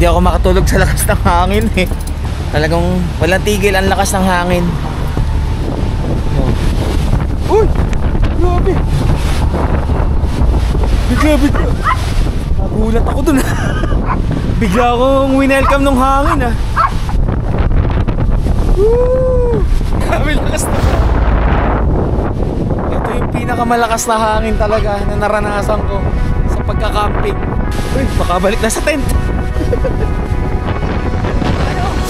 Hindi ako makatulog sa lakas ng hangin eh. Talagang walang tigil ang lakas ng hangin. Uy! Grabe! Grabe! Nagulat ako dun. Bigla akong winelcome ng hangin ah. Woo! Grabe lakas na. Ito yung pinakamalakas na hangin talaga na naranasan ko sa pagka-camping. Uy, makabalik na sa tent.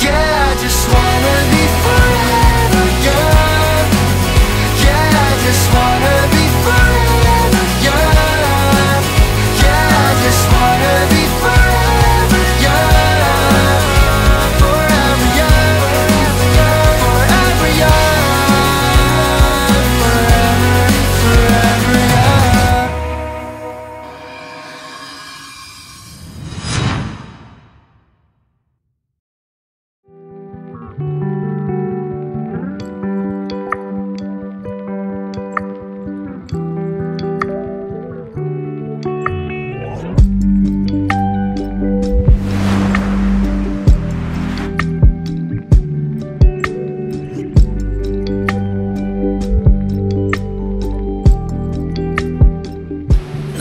Yeah, I just wanna be forever young. Yeah, I just wanna be forever young. Yeah, I just wanna be forever young. Forever young, forever young, forever young.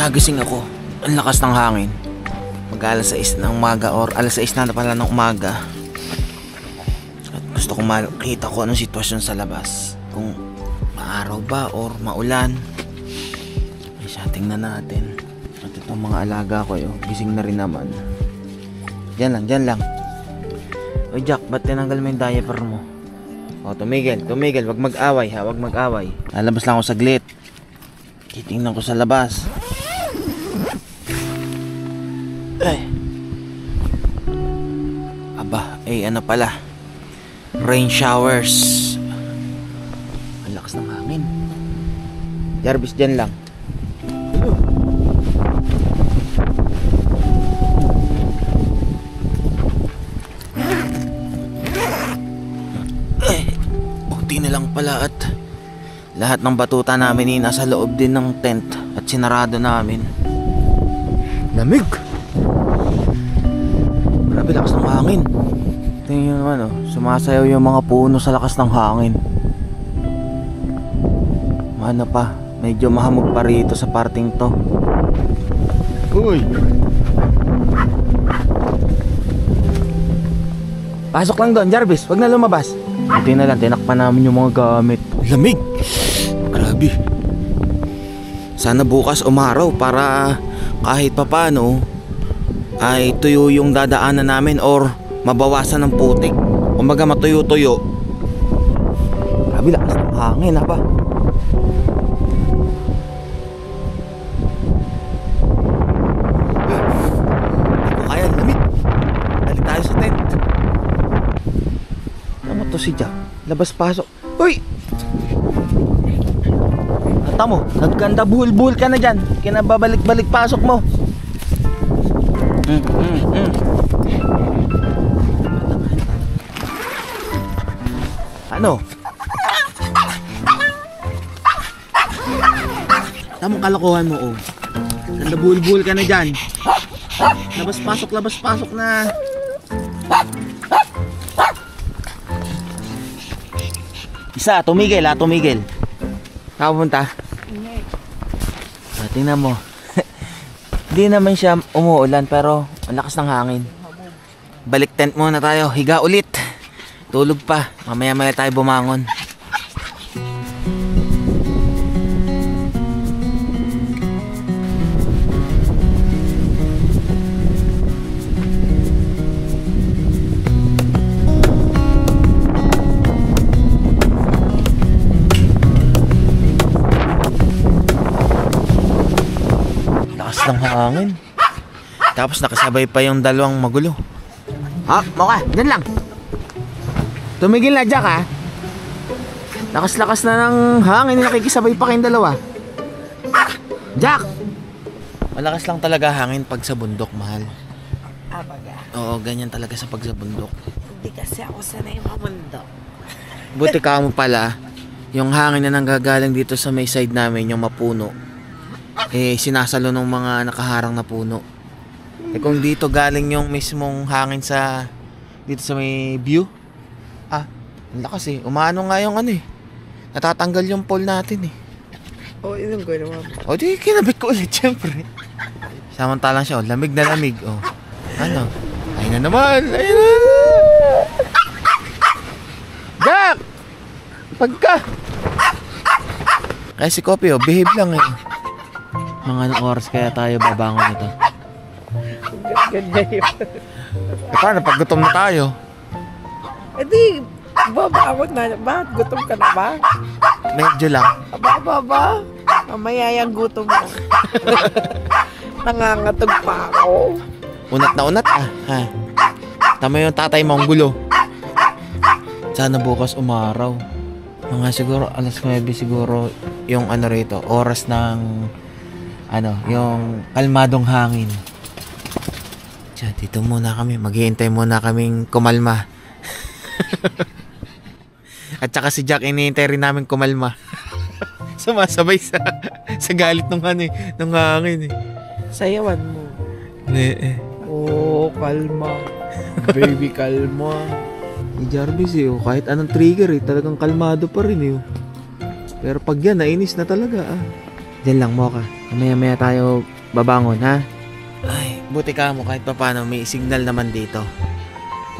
Nagising ako. Ang lakas ng hangin. Mag-alas 6 ng umaga or alas 6 na pala ng umaga. At gusto kong makita ko anong sitwasyon sa labas. Kung maaraw ba or maulan. Ay siya, tingnan natin. At itong mga alaga ko yun, gising na rin naman. Diyan lang. Oy Jack, ba't tinanggal mo yung diaper mo? O, tumigil, wag mag-away ha, wag mag-away. Lalabas lang ako saglit. Titingnan ko sa labas. Ay. Aba, ano pala? Rain showers. Ang lakas ng hangin. Jarvis, dyan lang. Hello. Buti na lang pala at lahat ng batuta namin nasa loob din ng tent at sinarado namin. Lamig. Grabe lakas ng hangin. Tingnan nyo sumasayaw yung mga puno sa lakas ng hangin. Ano pa, medyo mahamog pa rito sa parting to. Uy! Pasok lang doon, Jarvis, wag na lumabas. Buti na lang, tinakpan namin yung mga gamit. Lamig! Grabe. Sana bukas umaraw para kahit papano ay tuyo yung dadaanan namin or mabawasan ng putik. Kumbaga matuyo-tuyo. Grabe lakas ng hangin ha ba? Hindi ko kaya, lamig. Balik tayo sa tent. Ano to si Jack? Labas-pasok. Uy! Ata mo, nagkanda buhol-buhol ka na dyan. Kinababalik-balik pasok mo. Ano? Tamang kalokohan mo, oh. Nandabul-bul ka na dyan. Labas-pasok na. Isa, tumigil. Kapunta. Tingnan mo. Hindi naman siya umuulan pero ang lakas ng hangin. Balik tent muna tayo, higa ulit. Tulog pa, mamaya tayo bumangon. Ng hangin. Tapos nakasabay pa yung dalawang magulo. Moka, dyan lang. Tumigil na, Jack ha. Lakas-lakas na ng hangin, nakikisabay pa kayong dalawa. Jack! Malakas lang talaga hangin pag sa bundok, mahal. Oo, ganyan talaga sa pag sa bundok. Hindi kasi ako sanay mamundok. Buti ka mo pala, yung hangin na nanggagaling dito sa may side namin, yung mapuno, sinasalo ng mga nakaharang na puno. Eh kung dito galing yung mismong hangin sa dito sa may view. Ang lakas eh. Umano nga yung ano eh. Natatanggal yung pole natin eh. Oo, inom ko naman. O di kinabit ko ulit syempre. Samantalang siya, lamig na lamig. Ano? Ayun na naman. Ayun na. Jack! Pagka! Kaya si Kopi behave lang eh. Mga anong oras kaya tayo babangon nito? Ganda yun. Paano pag gutom na tayo? Eh di, babangon na. Bakit? Gutom ka na ba? Medyo lang. Aba. Mamaya yung gutom mo. Nangangatog pa ako. Unat na unat ha? Tama yung tatay mong gulo. Sana bukas umaraw. Mga siguro alas 9 siguro yung ano rito, oras ng yung kalmadong hangin. Diyan, dito muna kami. Maghihintay muna kaming kumalma. At saka si Jack hinihintay rin namin kumalma. Sumasabay sa galit ng ng hangin eh. Sayawan mo. Kalma. Baby, kalma. Ni Jarvis kahit anong trigger talagang kalmado pa rin Pero pag yan, nainis na talaga Diyan lang mo ka. Maya tayo babangon ha. Ay, buti ka mo kahit paano may signal naman dito.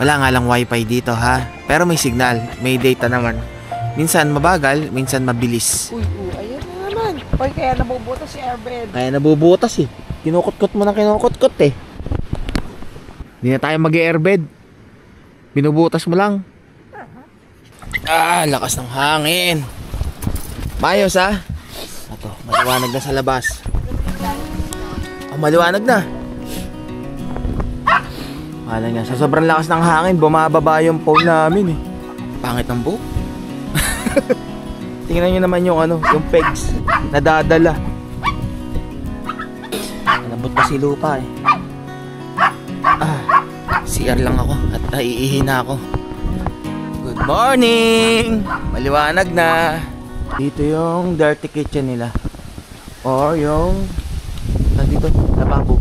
Wala nga lang wifi dito ha. Pero may signal, may data naman. Minsan mabagal, minsan mabilis. Uy, ayan na naman. Hoy, kaya nabubutas si Airbed. Kaya nabubutas Kinukot-kot mo na kinukot-kot Hindi na tayo mag-airbed. Binubutas mo lang. Lakas ng hangin. Mayos Ito, maliwanag na sa labas. Maliwanag na. Wala nga, sa sobrang lakas ng hangin, bumababa yung pole namin Pangit ng buhok. Tingnan nyo naman yung yung pegs. Nadadala. Nalambot pa si lupa CR lang ako at naiihi na ako. Good morning! Maliwanag na. Dito yung dirty kitchen nila. Or yung nandito, lababo.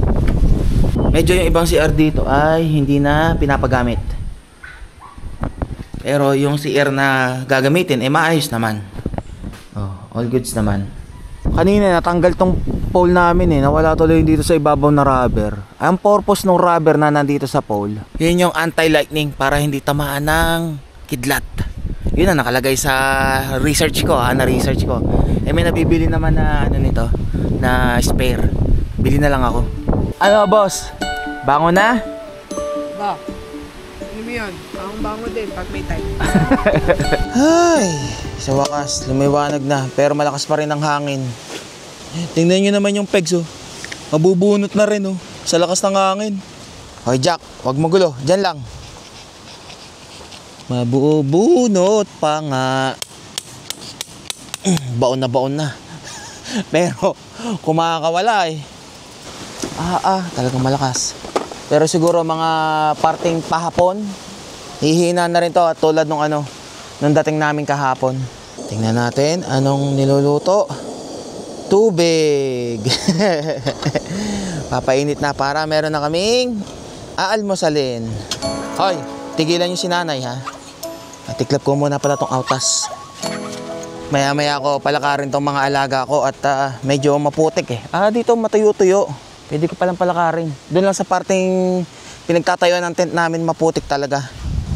Medyo yung ibang CR dito ay hindi na pinapagamit. Pero yung CR na gagamitin maayos naman. All goods naman. Kanina natanggal tong pole namin nawala tuloy dito sa ibabaw na rubber. Ang purpose ng rubber na nandito sa pole, yun yung anti-lightning para hindi tamaan ng kidlat. Yun ang nakalagay sa research ko na-research ko. May nabibili naman na nito na spare. Bili na lang ako. Ano boss? Bango na? Ba? Ano mo yun? Bango din pag may time. Ay, sa wakas, lumiwanag na. Pero malakas pa rin ang hangin. Tingnan nyo naman yung pegs Mabubunot na rin sa lakas ng hangin. Hoy Jack, wag mo gulo. Diyan lang. Mabubunot pa nga. Baon na. Pero kumakawala talagang malakas. Pero siguro mga parting pahapon, hihina na rin to at tulad nung nung dating namin kahapon. Tingnan natin anong niluluto. Tubig. Papainit na para meron na kaming aalmosalin. Hoy, tigilan yung sinanay ha. Tiklap ko muna pala tong autas. Maya ko palakarin tong mga alaga ko at medyo maputik dito matuyo-tuyo. Pwede ko palang palakarin. Doon lang sa parting pinagtatayuan ng tent namin maputik talaga.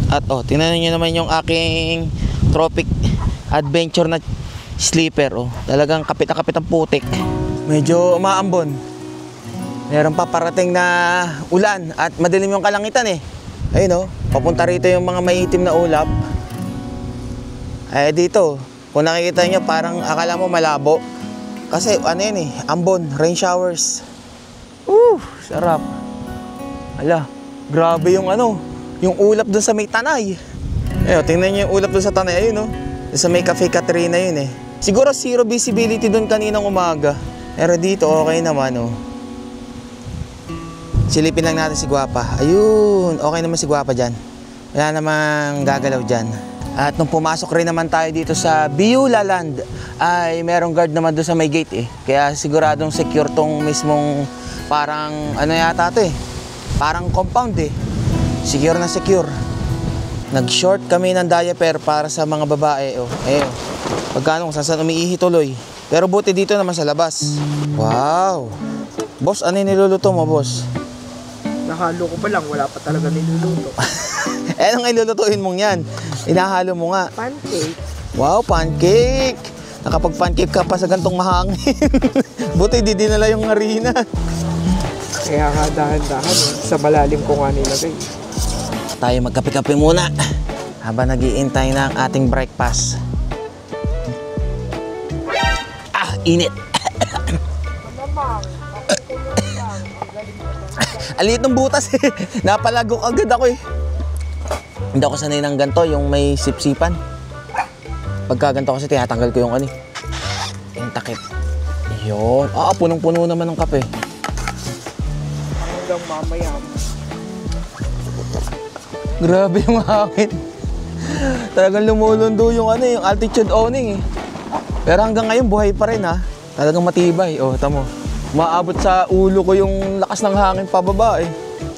At tingnan niyo naman yung aking tropic adventure na sleeper talagang kapit na kapit ang putik. Medyo umaambon. Meron pa parating na ulan at madilim yung kalangitan ayun papunta rito yung mga maitim na ulap. Dito kung nakikita nyo parang akala mo malabo kasi ambon, rain showers. Sarap. Grabe yung yung ulap dun sa may tanay. Tingnan nyo yung ulap dun sa tanay ayun sa may Cafe Katrina yun Siguro zero visibility dun kaninang umaga. Pero dito okay naman Silipin lang natin si Guapa. Ayun, okay naman si Guapa dyan. Wala namang gagalaw dyan. At nung pumasok rin naman tayo dito sa Beulah Land ay merong guard naman doon sa may gate Kaya siguradong secure tong mismong Parang ano yata to eh. Parang compound eh. Secure na secure. Nag-short kami ng diaper para sa mga babae. Oh, pagkano kung saan umiihi tuloy. Pero buti dito naman sa labas. Wow. Boss, ano yung niluluto mo, boss? Nahalo ko pa lang, wala pa talaga niluluto. Anong ilulutuin mong yan? Inahalo mo nga. Pancake. Wow, pancake! Nakapag-pancake ka pa sa gantong mahangin. Buti di dinala yung harina. Kaya nga dahan-dahan sa malalim ko nga nilagay. Tayo magkape-kape muna habang nag-iintay na ang ating breakfast. Init! Aliit ng butas eh. Napalagok agad ako eh. Hindi ako sanay ng ganito, yung may sipsipan. Pagka ganito kasi tinatanggal ko yung ano eh. Yung takip. Yun. Punong-puno naman ng kape. Hanggang mamaya. Grabe yung hangin. Talagang lumulundo yung ano, yung altitude awning eh. Pero hanggang ngayon buhay pa rin ha. Talagang matibay. Oh, tamo. Maabot sa ulo ko yung lakas ng hangin pababa eh.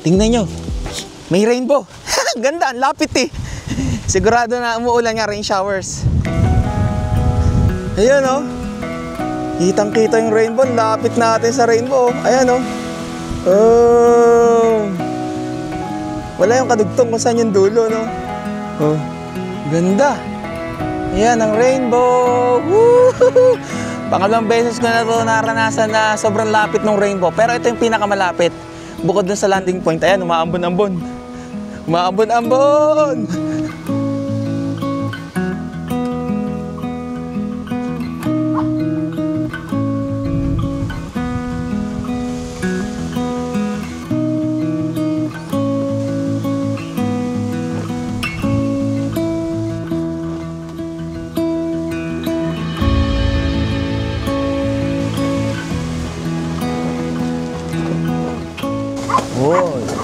Tingnan nyo. May rainbow. Ganda, ang lapit eh. Sigurado na umuulan nga, rain showers. Ayan oh. Kitang-kita yung rainbow. Lapit natin sa rainbow. Ayan oh. Oh. Wala yung kadugtong kung saan yung dulo, no? Oh. Ganda. Ayan ang rainbow. Woo! Pangalawang beses ko na ito naranasan na sobrang lapit ng rainbow. Pero ito yung pinakamalapit. Bukod dun sa landing point. Ayan, umaambon-ambon. Umaambon-ambon!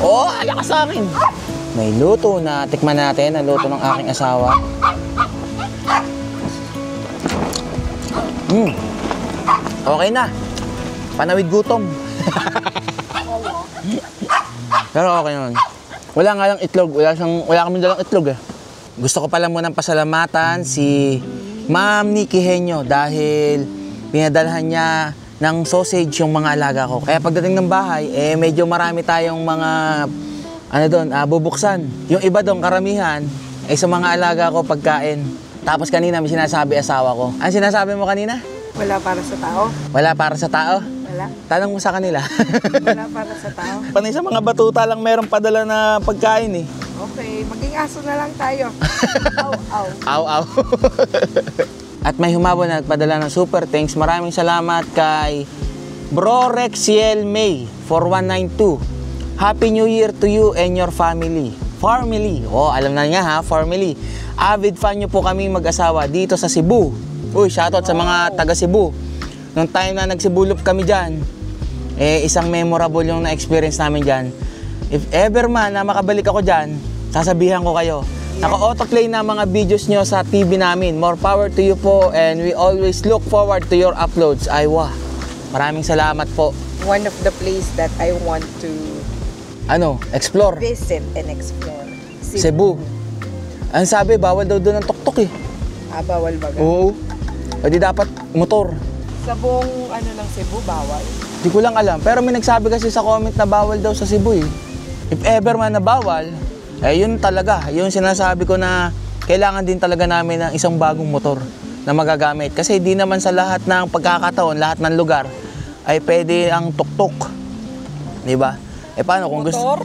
Oh, alakas sa akin. May luto na tikman natin, ang luto ng aking asawa. Okay na. Panawid gutom. Pero okay naman. Wala nga lang itlog, wala kami dalang itlog eh. Gusto ko pala munang pasalamatan si Ma'am Nikki Henyo dahil pinadalhan niya ng sausage yung mga alaga ko. Kaya pagdating ng bahay, medyo marami tayong mga bubuksan. Yung iba doon, karamihan, sa mga alaga ko pagkain. Tapos kanina may sinasabi asawa ko. Ano sinasabi mo kanina? Wala para sa tao? Wala para sa tao? Wala. Tanong mo sa kanila. Wala para sa tao? Panay sa mga batuta lang merong padala na pagkain eh. Okay, maging aso na lang tayo. Aw. Aw. At may humabol na nagpadala ng super thanks. Maraming salamat kay Bro Rexiel May 4192. Happy New Year to you and your family. Family. Oh, alam na niya ha, family. Avid fan nyo po kami mag-asawa dito sa Cebu. Uy, shoutout sa mga taga Cebu. Nung time na nagsibulop kami dyan, isang memorable yung na-experience namin dyan. If ever man na makabalik ako dyan, sasabihan ko kayo. Naka-autoplay na mga videos nyo sa TV namin. More power to you po and we always look forward to your uploads. Aywa. Maraming salamat po. One of the place that I want to explore. visit and explore. Cebu. Ang sabi, bawal daw doon ang tuktok eh. Bawal ba? Oo. O di dapat motor. Sa buong ng Cebu, bawal? Di ko lang alam. Pero may nagsabi kasi sa comment na bawal daw sa Cebu eh. If ever man na bawal, yun talaga. Yung sinasabi ko na kailangan din talaga namin ng isang bagong motor na magagamit. Kasi di naman sa lahat ng pagkakataon, lahat ng lugar, ay pwede ang tuktok. Di ba? Paano kung gusto?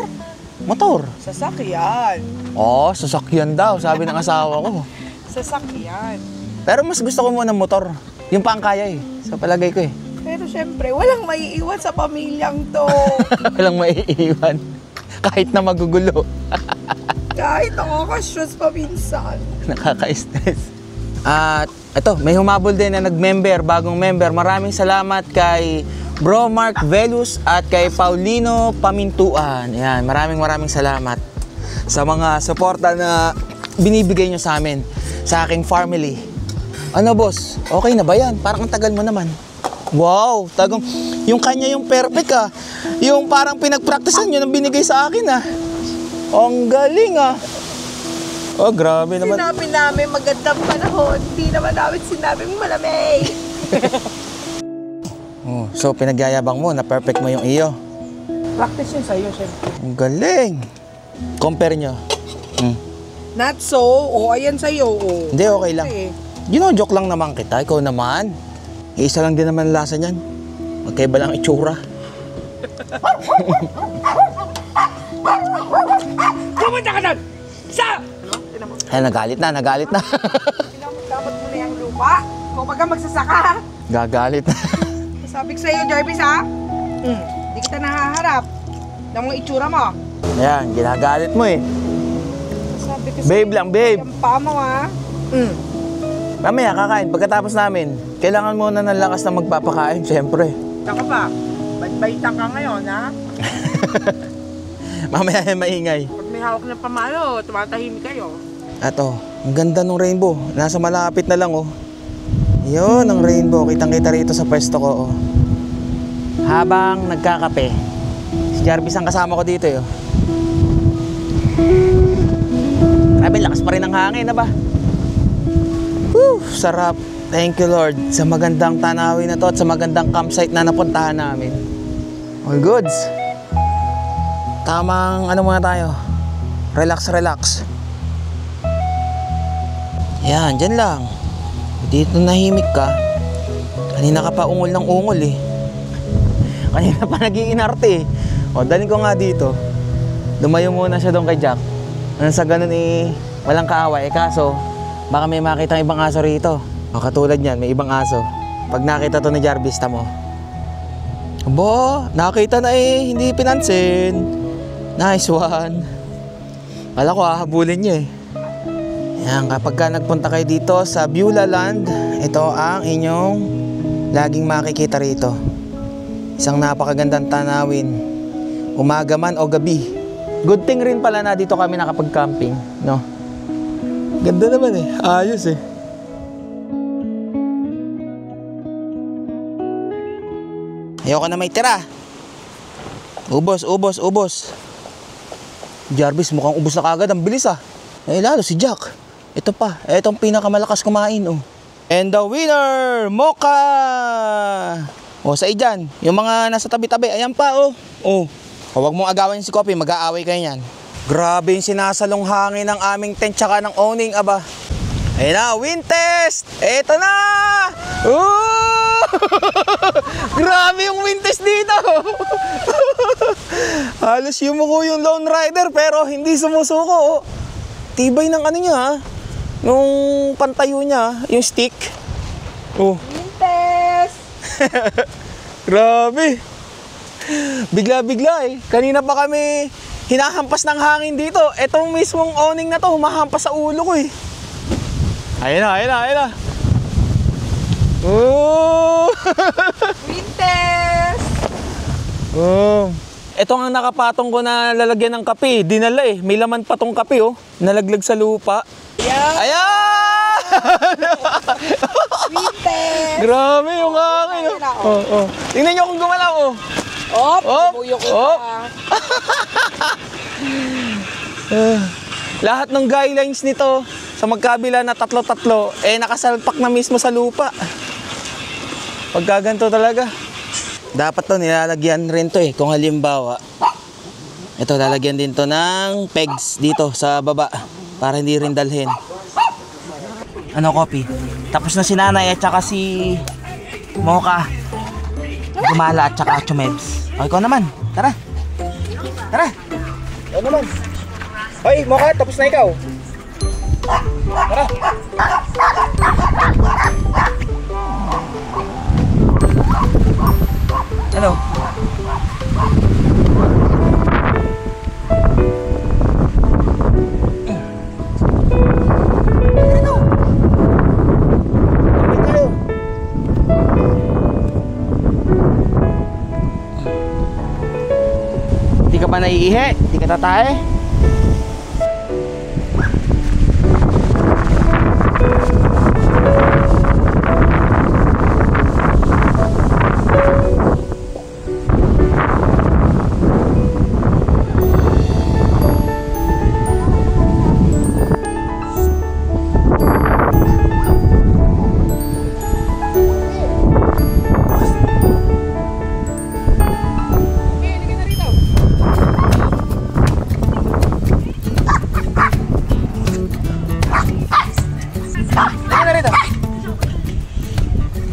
Motor? Sasakyan. Oo, sasakyan daw, sabi ng asawa ko. Sasakyan. Pero mas gusto ko muna motor. Yung pangkaya eh, sa palagay ko eh. Pero syempre, walang maiiwan sa pamilyang to. Walang maiiwan. Kahit na magugulo. Kahit nakaka-stress pa minsan. Nakaka-stress. At ito, may humabol din na nag-member, bagong member. Maraming salamat kay Bro Mark Velus at kay Paulino Pamintuan. Ayan, maraming salamat sa mga suporta na binibigay nyo sa amin, sa aking family. Ano boss, okay na ba yan? Parang ang tagal mo naman. Wow, tagong yung kanya yung perfect ah. Yung parang pinagpraktisan yun ang binigay sa akin ah. Ang galing ah. Oh, grabe naman. Sinabi namin magandang panahon. Hindi naman namin sinabing malamig. Oh, so pinagyayabang mo na perfect mo yung iyo. Practice yun sa'yo, syempre. Ang galing. Compare nyo. Not so. O, ayan sa'yo. O. Hindi, okay lang. Kasi, Joke lang naman kita. Ikaw naman. Isa lang din naman lasa niyan. Magkaiba lang itsura. pumunta ka doon! Sa! Ay, nagalit na. Dapat mo na yung lupa. Kung baga magsasaka. Gagalit na. Sabi ko sa'yo, Jarvis, ha? Hindi kita nahaharap. Ng mga itsura mo. Ayan, ginagalit mo eh. Sabi ko Babe lang, babe. yung paa mo, ha? Mamaya, kakain. Pagkatapos namin, kailangan mo na ng lakas na magpapakain, syempre. Saka pa, ba't ka ngayon, ha? Mamaya ay maingay. Pag may hawak ng pamalo, tumatahimik kayo. Ato, ang ganda ng rainbow. Nasa malapit na lang, oh. Yun, ang rainbow. Kitang-kita rito sa pwesto ko, oh. Habang nagkakape, si Jarvis ang kasama ko dito, oh. Grabe, lakas pa rin ang hangin, na ba? Whew, sarap. Thank you, Lord, sa magandang tanawin na to at sa magandang campsite na napuntahan namin. All goods. Tamang ano muna tayo. Relax. Yan, dyan lang. Dito nahimik ka. Kanina ka pa ungol ng ungol eh. Kanina pa nag-iinarte eh. O, dalhin ko nga dito. Lumayo muna siya doon kay Jack. Nang sa ganun eh, walang kaaway. Kaso, baka may makita ng ibang aso rito. O, katulad niyan, may ibang aso. Pag nakita to ni Jarvis, tamo. Abo, nakita na eh, hindi pinansin. Nice one. Kala ko hahabulin niya eh. Yan, kapag ka nagpunta kayo dito sa Beulah Land, ito ang inyong laging makikita rito. Isang napakagandang tanawin. Umaga man o gabi. Good thing rin pala na dito kami nakapag-camping, no? Ganda naman eh, ayos eh. Ayoko na may tira. Ubos. Jarvis, mukhang ubos na kagad. Ang bilis ah. Eh lalo si Jack. Ito pa. Itong pinakamalakas kumain oh. And the winner, Mocha! O sa dyan. Yung mga nasa tabi-tabi. Ayan pa oh. Oh. Huwag mong agawan si Kopi. Mag-aaway kayo yan. Grabe yung sinasalong hangin ng aming tent tsaka ng owning aba. Ayun na, wind test! Eto na! Ooh! Grabe yung wind test dito! Halos yumuko yung Lone Rider pero hindi sumusuko. Oh. Tibay ng ano niya ha? Nung pantayo niya, yung stick. Oh. Wind test! Grabe! Bigla-bigla eh. Kanina pa kami hinahampas ng hangin dito. Etong mismong owning na to, humahampas sa ulo ko eh. Ayun na. Oh! Wind test! Oh. Ito ang nakapatong ko na lalagyan ng kape. Dinala eh. May laman pa tong kape oh. Nalaglag sa lupa. Ayan! Wind test! Grabe yung hangin oh. Oh. Tingnan nyo kung gumalaw oh. Buyo ko pa. Lahat ng guidelines nito sa magkabila na tatlo-tatlo eh nakasalpak na mismo sa lupa. Pagkaganto talaga. Dapat to nilalagyan rin to eh kung halimbawa. Ito lalagyan din to ng pegs dito sa baba para hindi rin dalhin. Ano Kopi? Tapos na si Nanay at saka si Mocha. Gumala at saka Chumebs. O ikaw naman. Tara. Ikaw naman. Hoy, Mocha, tapos na ikaw. Tara. Ano? Hindi ka ba naiihi? Hindi ka tatae?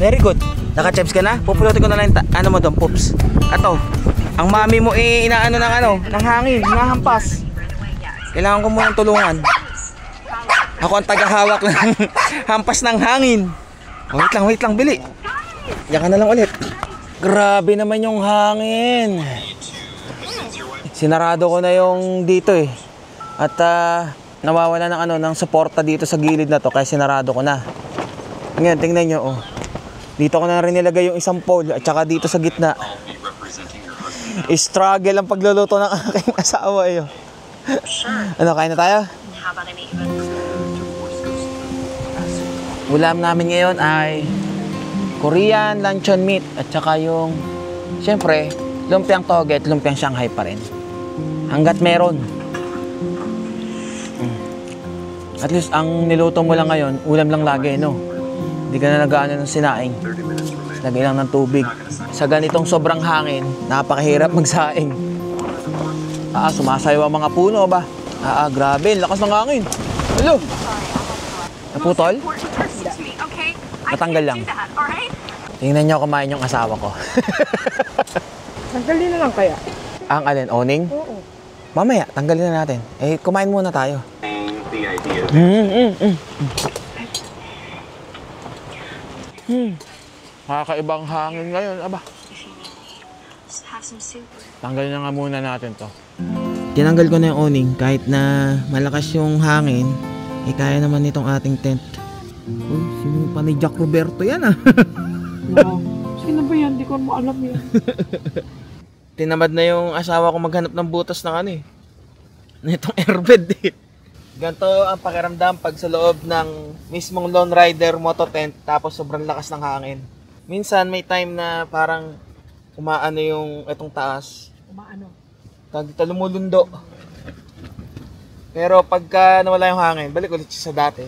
Very good. Naka-chips ka na? Pupulutin ko na lang ano mo doon, Pops. Ato, ang mami mo inaano ng hangin, hinahampas. Kailangan ko munang tulungan. Ako ang tagahawak ng hampas ng hangin. Oh, wait lang, bili. Diyan ka na lang ulit. Grabe naman yung hangin. Sinarado ko na yung dito eh. At nawawala ng suporta dito sa gilid na to kaya sinarado ko na. Ngayon, tingnan nyo oh. Dito ko na rin nilagay yung isang pole at saka dito sa gitna. Struggle ang pagluluto ng aking asawa eh. Ano, kain na tayo? Ulam namin ngayon ay Korean luncheon meat at saka yung syempre, lumpiang toge at lumpiang Shanghai pa rin. Hanggat meron. At least ang niluto mo lang ngayon, ulam lang lagi, no? Hindi ka na nag-aano ng sinaing. Lagay lang ng tubig. Sa ganitong sobrang hangin, napakahirap magsaing. Sumasayaw ang mga puno ba? Grabe, lakas ng hangin. Hello! Naputol? Natanggal lang. Tingnan niyo kumain yung asawa ko. Tanggalin na lang kaya? Ang alin? Oning? Oo. Mamaya, tanggalin na natin. Kumain muna tayo. Kakaibang hangin ngayon, aba. Tanggalin na nga muna natin to. Tinanggal ko na yung awning kahit na malakas yung hangin, kaya naman nitong ating tent. Uy, sino pa ni Jack Roberto yan Wow. Sino ba yan? Di ko mo alam yan. Tinamad na yung asawa ko maghanap ng butas ng nitong airbed eh. Ganito ang pakiramdam pag sa loob ng mismong Lone Rider moto tent tapos sobrang lakas ng hangin. Minsan may time na parang umaano yung itong taas. Umaano? Tag dito lumulundo. Pero pagka nawala yung hangin, balik ulit siya sa dati.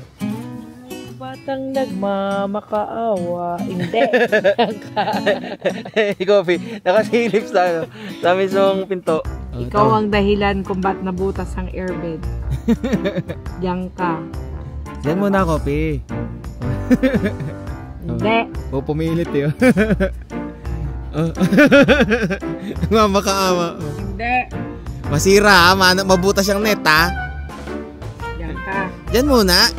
Batang nagmamakaawa. Hindi. Coffee, nakasilip sa mismong pinto. Ikaw ang dahilan kung ba't nabutas ang airbed. Diyan ka. Diyan muna, Coffee. Hindi. Pumilit eh. Mamakaawa. Hindi. Masira mabutas yung net ha. Diyan ka. Diyan muna.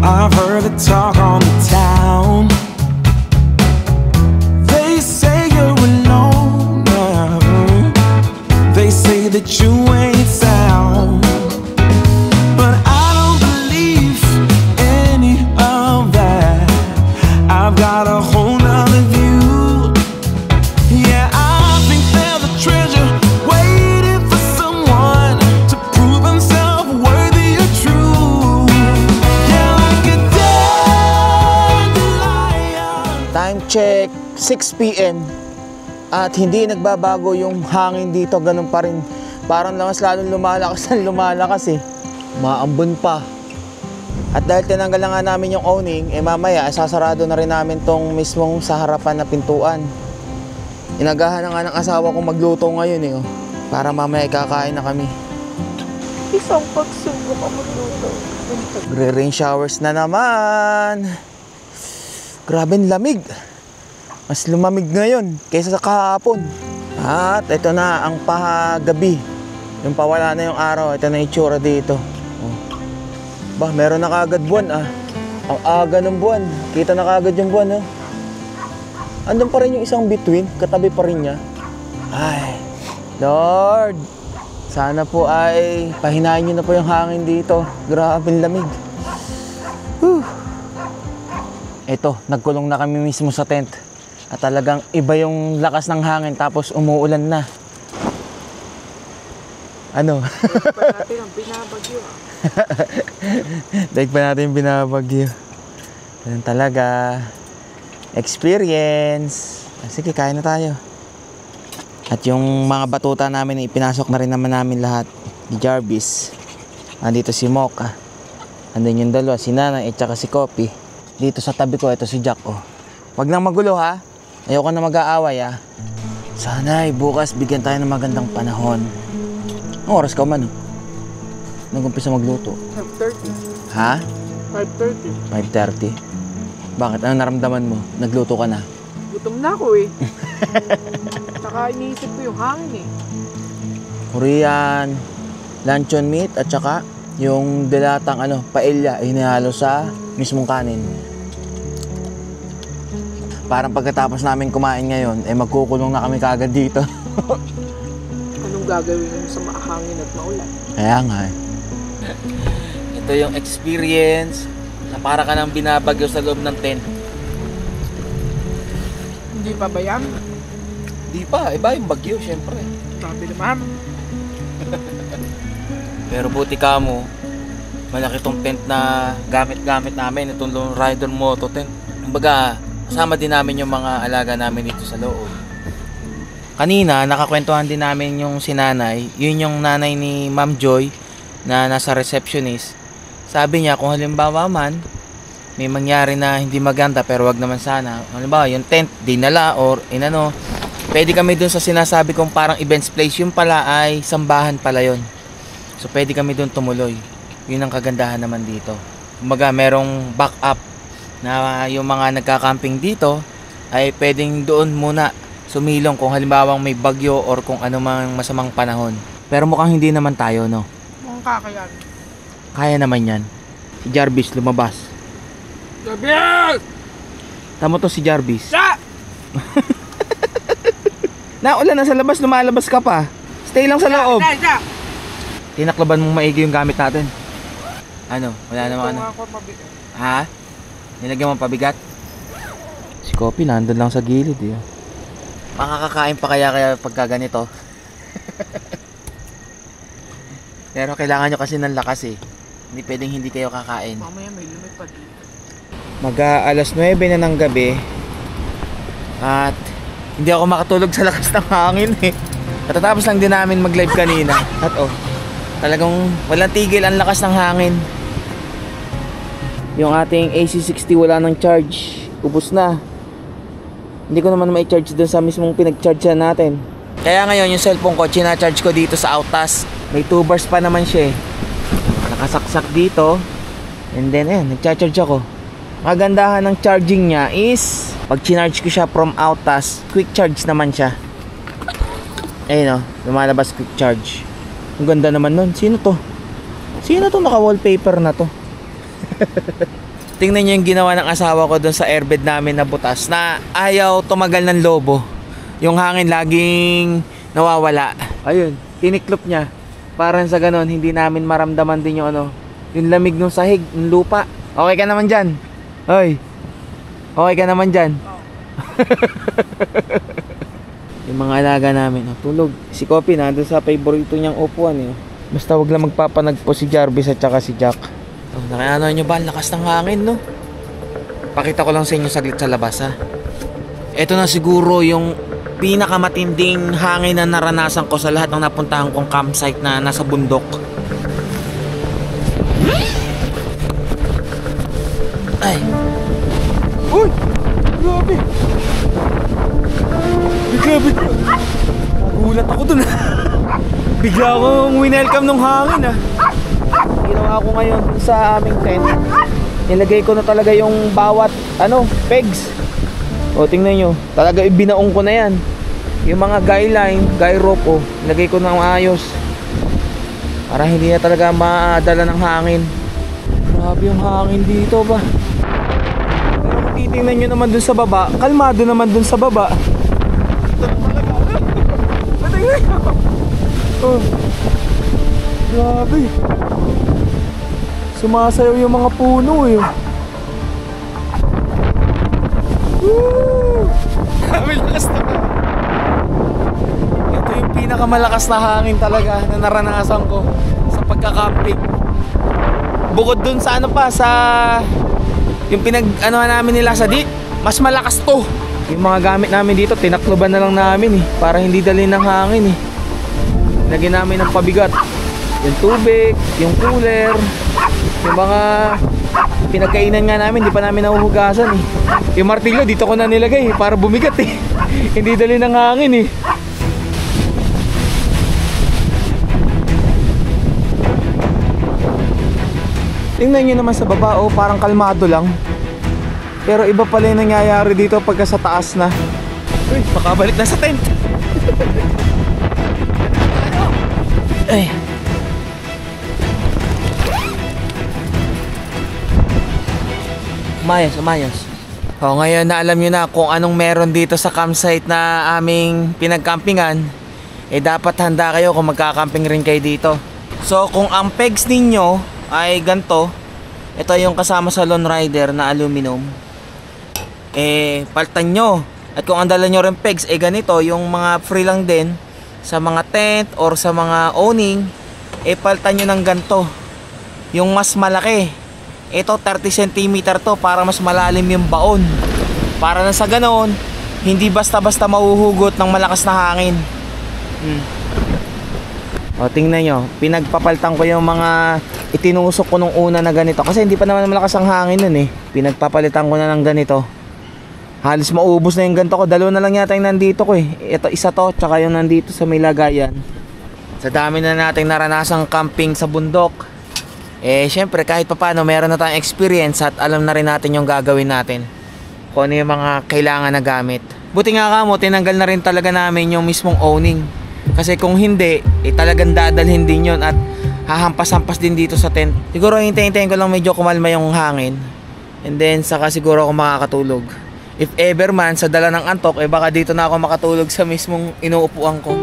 I've heard the talk on the town. They say you're alone now. They say that you ain't sound. But I don't believe any of that. I've got a whole nother view. Yeah, I think there's a treasure waiting for someone to prove himself worthy or true. Time check, 6 PM. At hindi nagbabago yung hangin dito, ganun pa rin. Parang lalong lumalakas eh. Maambon pa. At dahil tinanggal na nga namin yung awning, mamaya sasarado na rin namin tong mismong sa harapan na pintuan. Inagahan na nga ng asawa kong magluto ngayon eh. Para mamaya kakain na kami. Isang pagsubok ang magluto. Rain showers na naman. Grabe ang lamig. Mas lumamig ngayon kaysa sa kahapon. At ito na ang pagabi. Yung pawala na yung araw, ito na yung itsura dito. Bah, meron na kagad buwan Ang aga ng buwan. Kita na kagad yung buwan Andun pa rin yung isang bituin, katabi pa rin niya. Ay, Lord, sana po ay pahinain nyo na po yung hangin dito. Grabe ang lamig. Ito, nagkulong na kami mismo sa tent. At talagang iba yung lakas ng hangin tapos umuulan na. Ano? Daig pa natin ang binabagyo. Daig pa natin yung binabagyo. Ganun talaga. Experience. Sige, kain na tayo. At yung mga batuta namin, ipinasok na rin naman namin lahat. Ni Jarvis. Andito si Mocha. Andun yung dalawa, si Nanay at saka si Kopi. Dito sa tabi ko, ito si Jack, oh. Wag nang magulo, ha? Ayoko na mag-aaway, ha? Sana bukas bigyan tayo ng magandang panahon. Anong oras ka man, oh? Nag-umpisa magluto? 5:30. Ha? 5:30. 5:30? Bakit? Ano naramdaman mo? Nagluto ka na? Gutom na ako eh. Saka iniisip ko yung hangin eh. Korean luncheon meat at saka yung dilatang paella hinihalo sa mismong kanin. Parang pagkatapos namin kumain ngayon, magkukulong na kami kagad dito. Anong gagawin mo sa mahangin at maulan? Kaya nga eh. Ito yung experience na para ka nang binabagyo sa loob ng tent. Hindi pa ba yan? Di pa, iba yung bagyo, syempre. Sabi naman. Pero buti ka mo, malaki tong tent na gamit-gamit namin, itong Lone Rider Moto tent. Kumbaga, kasama din namin yung mga alaga namin dito sa loob. Kanina, nakakwentuhan din namin yung si Nanay. Yun yung nanay ni Ma'am Joy na nasa receptionist. Sabi niya, kung halimbawa man, may mangyari na hindi maganda pero wag naman sana. Halimbawa, yung tent, dinala or pwede kami dun sa sinasabi kong parang events place. Yung pala ay sambahan pala yun. So, pwede kami dun tumuloy. Yun ang kagandahan naman dito. Kumbaga, merong backup na yung mga nagka-camping dito ay pwedeng doon muna sumilong kung halimbawang may bagyo or kung anumang masamang panahon. Pero mukhang hindi naman tayo, no? Mukhang kakayan. Kaya naman yan. Si Jarvis lumabas. Jarvis! Tamo to si Jarvis. Sa! Naulan na sa labas, lumalabas ka pa. Stay lang sa loob. Sa! Tinakloban mong maigi yung gamit natin. Ano? Wala namang Ha? Nilagyan mo pabigat? Si Kopi nandun lang sa gilid eh. Makakakain pa kaya pagka ganito? Pero kailangan nyo kasi ng lakas eh. Hindi pwedeng hindi kayo kakain. Mamaya may limit pa dito. Alas 9 na ng gabi. At hindi ako makatulog sa lakas ng hangin eh. Katatapos lang din namin mag-live kanina. At talagang walang tigil ang lakas ng hangin. Yung ating AC60 wala nang charge. Ubus na. Hindi ko naman ma-charge dun sa mismong pinag-charge natin. Kaya ngayon yung cellphone ko, china-charge ko dito sa Outas. May 2 bars pa naman siya eh. Nakasaksak dito. And then nagcha-charge ako. Kagandahan ng charging niya is pag chinarge ko siya from Outas, quick charge naman siya. Ayun lumalabas quick charge. Ang ganda naman nun. Sino to? Sino to naka-wallpaper na to? Tingnan nyo yung ginawa ng asawa ko dun sa airbed namin na butas na ayaw tumagal ng lobo. Yung hangin laging nawawala. Ayun, tiniklop niya. Parang sa ganon, hindi namin maramdaman din yung yung lamig ng sahig, ng lupa. Okay ka naman dyan? Hoy, okay ka naman dyan? Yung mga alaga namin, tulog. Si Kopi nandun sa favorito niyang upuan eh. Basta wag lang magpapanagpo si Jarvis at saka si Jack. Nakayano nyo ba? Lakas ng hangin, no? Pakita ko lang sa inyo saglit sa labas, ha? Ito na siguro yung pinakamatinding hangin na naranasan ko sa lahat ng napuntahan kong campsite na nasa bundok. Ay! Uy! Grabe! Grabe! Nagulat ako dun, bigla akong winelcome ng hangin, Ginawa ko ngayon sa aming tent. Nilagay ko na talaga yung bawat pegs. O tingnan nyo, talaga ibinaong ko na yan. Yung mga guy line, guy rope nilagay ko na maayos para hindi na talaga maadala ng hangin. Grabe yung hangin dito ba. Pero kung titingnan nyo naman dun sa baba, kalmado naman dun sa baba. Tingnan nyo. Grabe. Sumasayaw yung mga puno eh. Woo! Grabe lakas na. Ito yung pinakamalakas na hangin talaga na naranasan ko sa pagka-camping. Bukod dun sa sa yung namin nila sa mas malakas to. Yung mga gamit namin dito, tinakloban na lang namin para hindi dali ng hangin Lagyan namin ng pabigat. Yung tubig, yung cooler, Yung mga pinagkainan nga namin, di pa namin nahuhugasan eh. Yung martilyo, dito ko na nilagay para bumigat eh. Hindi dali ng hangin eh. Tingnan nyo naman sa baba, oh, parang kalmado lang. Pero iba pala yung nangyayari dito pagka sa taas na. Uy, makabalik na sa tent. Ay. Umayos. O, ngayon na alam nyo na kung anong meron dito sa campsite na aming pinagcampingan, eh dapat handa kayo kung magkakamping rin kayo dito. So kung ang pegs ninyo ay ganto, ito yung kasama sa Lone Rider na aluminum, eh paltan nyo. At kung ang dala nyo rin pegs, eh ganito, yung mga free lang din sa mga tent or sa mga awning, eh paltan nyo ng ganto, yung mas malaki. Ito 30 cm to para mas malalim yung baon. Para na sa ganon, hindi basta-basta mahuhugot ng malakas na hangin. O tingnan nyo, pinagpapaltan ko yung mga itinusok ko nung una na ganito. Kasi hindi pa naman malakas ang hangin nun eh. Pinagpapalitan ko na ng ganito. Halos maubos na yung ganito ko. Dalawa na lang yata yung nandito ko eh. Ito isa to, tsaka yung nandito sa may lagayan. Sa dami na nating naranasang camping sa bundok, eh syempre kahit papaano meron na tayong experience at alam na rin natin yung gagawin natin, kung ano yung mga kailangan na gamit. Buti nga kamo, tinanggal na rin talaga namin yung mismong awning. Kasi kung hindi, eh talagang dadalhin din yun at hahampas-hampas din dito sa tent. Siguro hintayin ko lang medyo kumalma yung hangin, and then saka siguro ako makakatulog. If ever man sa dala ng antok, eh baka dito na ako makatulog sa mismong inuupuan ko.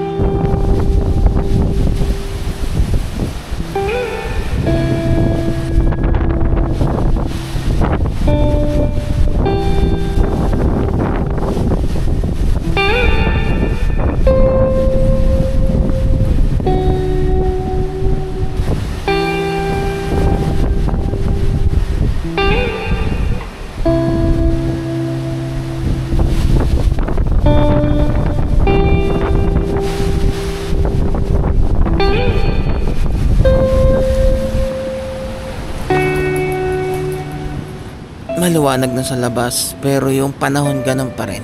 Maliwanag na sa labas, pero yung panahon ganun pa rin.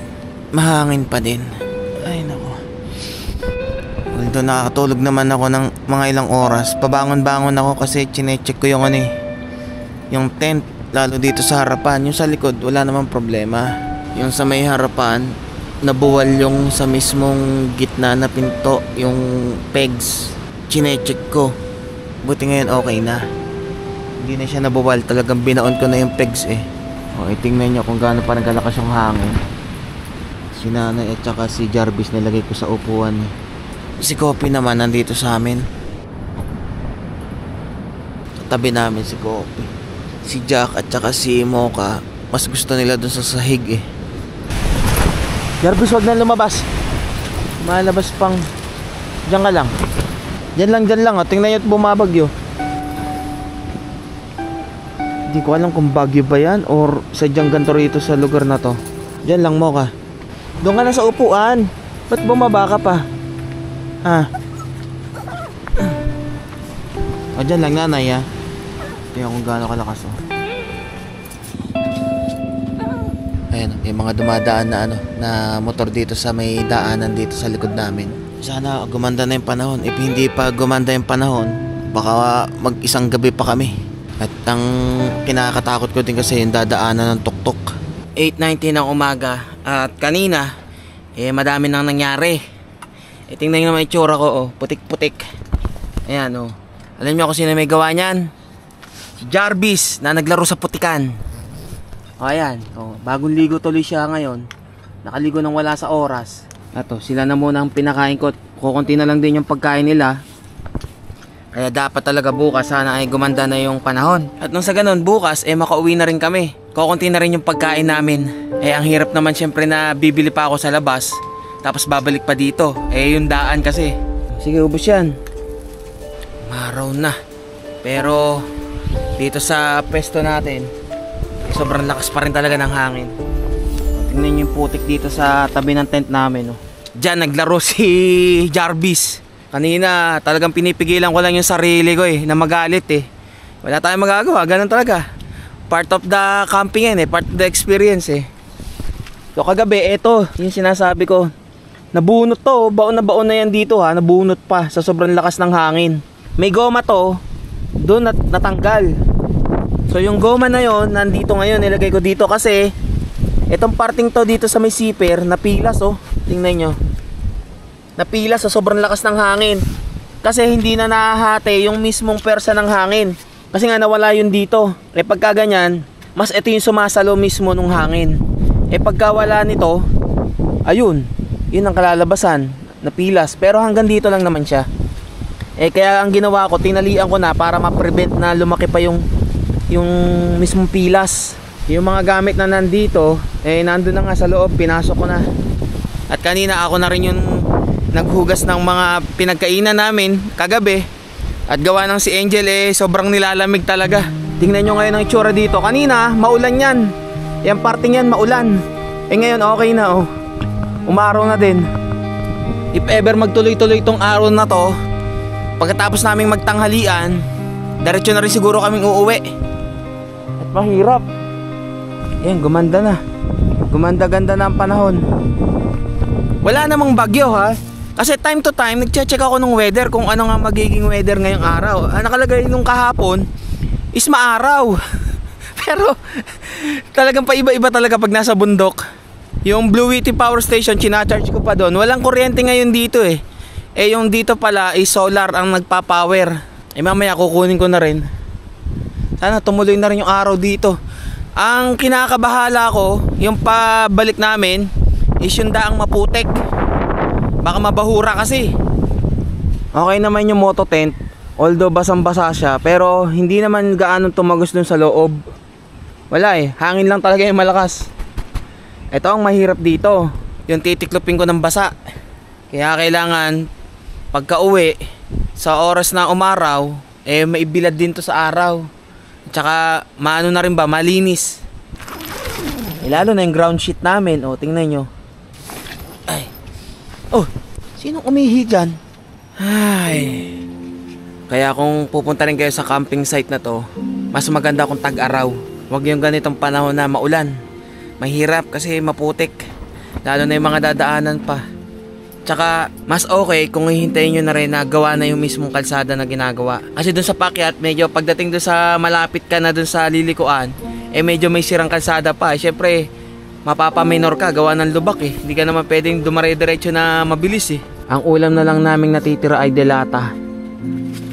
Mahangin pa din. Ay nako. Although nakakatulog naman ako ng mga ilang oras, pabangon-bangon ako kasi chinecheck ko yung yung tent, lalo dito sa harapan. Yung sa likod wala namang problema. Yung sa may harapan, nabuwal yung sa mismong gitna na pinto, yung pegs. Chinecheck ko. Buti ngayon okay na. Hindi na siya nabuwal, talagang binaon ko na yung pegs eh. O, itingnan nyo kung gaano pa nagkalakas yung hangin. Si Nanay at saka si Jarvis nilagay ko sa upuan. Si Kopi naman nandito sa amin. Tabi namin si Kopi. Si Jack at saka si Mocha, mas gusto nila dun sa sahig eh. Jarvis, wag na lumabas. Malabas pang. Diyan ka lang. Diyan lang. O, tingnan nyo at bumabagyo. Hindi ko alam kung bagyo ba yan or sadyang ganito rito sa lugar na to. Diyan lang mo ka. Doon ka na sa upuan. Ba't bumaba ka pa? O dyan lang nanay ha. Tingnan kung gaano kalakas oh. Ayan, may mga dumadaan na na motor dito sa may daanan dito sa likod namin. Sana gumanda na yung panahon. If hindi pa gumanda yung panahon, baka mag-isang gabi pa kami. At ang kinakatakot ko din kasi yung dadaanan ng tuktok. 8:19 ng umaga. At kanina madami nang nangyari. Tingnan nyo naman yung itsura ko oh. Putik-putik. Ayan oh. Alam nyo kung sino may gawa nyan? Si Jarvis na naglaro sa putikan. O ayan oh. Bagong ligo tuloy siya ngayon. Nakaligo nang wala sa oras. Ato, sila na muna ang pinakain ko. Kukunti na lang din yung pagkain nila. Kaya dapat talaga bukas sana ay gumanda na yung panahon. At nung sa ganun bukas makauwi na rin kami. Kukunti na rin yung pagkain namin. Ang hirap naman syempre na bibili pa ako sa labas, tapos babalik pa dito. Yung daan kasi. Sige, ubos yan. Maraw na. Pero dito sa pwesto natin, sobrang lakas pa rin talaga ng hangin. Tingnan yung putik dito sa tabi ng tent namin oh. Diyan naglaro si Jarvis. Kanina talagang pinipigilan ko lang yung sarili ko na magalit Wala tayong magagawa, ganun talaga. Part of the camping yan part of the experience So kagabi, eto, yung sinasabi ko. Nabunot to, baon na yan dito nabunot pa sa sobrang lakas ng hangin. May goma to, doon natanggal. So yung goma na yon nandito ngayon, nilagay ko dito kasi itong parting to dito sa may zipper, napilas tingnan nyo. Napilas sa sobrang lakas ng hangin. Kasi hindi na nahahati yung mismong persa ng hangin. Kasi nga nawala yun dito. Pagka ganyan, mas ito yung sumasalo mismo ng hangin. Pagka wala nito, ayun, yun ang kalalabasan, napilas. Pero hanggang dito lang naman siya. Kaya ang ginawa ko, tinalian ko na para ma-prevent na lumaki pa yung mismong pilas. Yung mga gamit na nandito, nandun na nga sa loob, pinasok ko na. At kanina ako na rin yung naghugas ng mga pinagkainan namin kagabi. At gawa ng si Angel sobrang nilalamig talaga. Tingnan nyo ngayon ang itsura dito. Kanina, maulan yan. Yan parting yan, maulan. Ngayon okay na umaraw na din. If ever magtuloy-tuloy itong araw na to, pagkatapos naming magtanghalian, diretso na rin siguro kaming uuwi. At mahirap. Ayan, gumanda na. Gumanda-ganda na ang panahon. Wala namang bagyo kasi time to time nagche-check ako ng weather kung ano nga magiging weather ngayong araw. Nakalagay nung kahapon is maaraw. Pero talagang paiba-iba talaga pag nasa bundok. Yung Blue Witty Power Station, china-charge ko pa doon. Walang kuryente ngayon dito yung dito pala is solar ang nagpa-power. Mamaya kukunin ko na rin. Sana tumuloy na rin yung araw dito. Ang kinakabahala ko, yung pabalik namin is yung daang maputek. Baka mabahura kasi. Okay naman yung moto tent, although basang-basa siya, pero hindi naman gaano tumagos dun sa loob. Wala hangin lang talaga yung malakas. Ito ang mahirap dito, yung titiklopin ko ng basa. Kaya kailangan pagka uwi sa oras na umaraw, maibilad din to sa araw. Tsaka maano na rin ba, malinis. Lalo na yung ground sheet namin, tingnan nyo. Ay. Sinong umihi dyan? Ay. Kaya kung pupunta rin kayo sa camping site na to, mas maganda kung tag-araw. Huwag yung ganitong panahon na maulan. Mahirap kasi maputik. Lalo na yung mga dadaanan pa. Tsaka mas okay kung hihintayin nyo na rin na gawa na yung mismong kalsada na ginagawa. Kasi dun sa pakyat, medyo pagdating dun sa malapit ka na dun sa lilikuan, medyo may sirang kalsada pa. Siyempre, mapapaminor ka, gawa ng lubak Hindi ka naman pwedeng dumare-diretso na mabilis Ang ulam na lang naming natitira ay delata.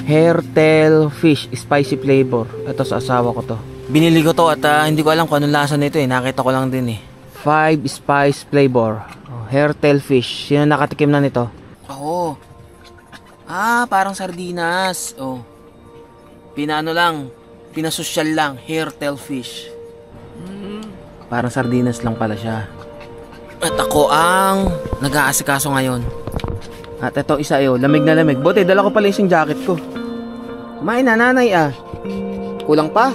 Hairtail fish, spicy flavor. Ito sa asawa ko to. Binili ko to at hindi ko alam kung anong lasa nito Nakita ko lang din 5 spice flavor. Hairtail fish. Sino nakatikim na nito? Oo. Parang sardinas. Pinasosyal lang. Hairtail fish. Parang sardinas lang pala siya. At ako ang nag-aasikaso ngayon. At ito isa lamig na lamig. Buti dala ko pala yung jacket ko. Kumain na nanay Kulang pa?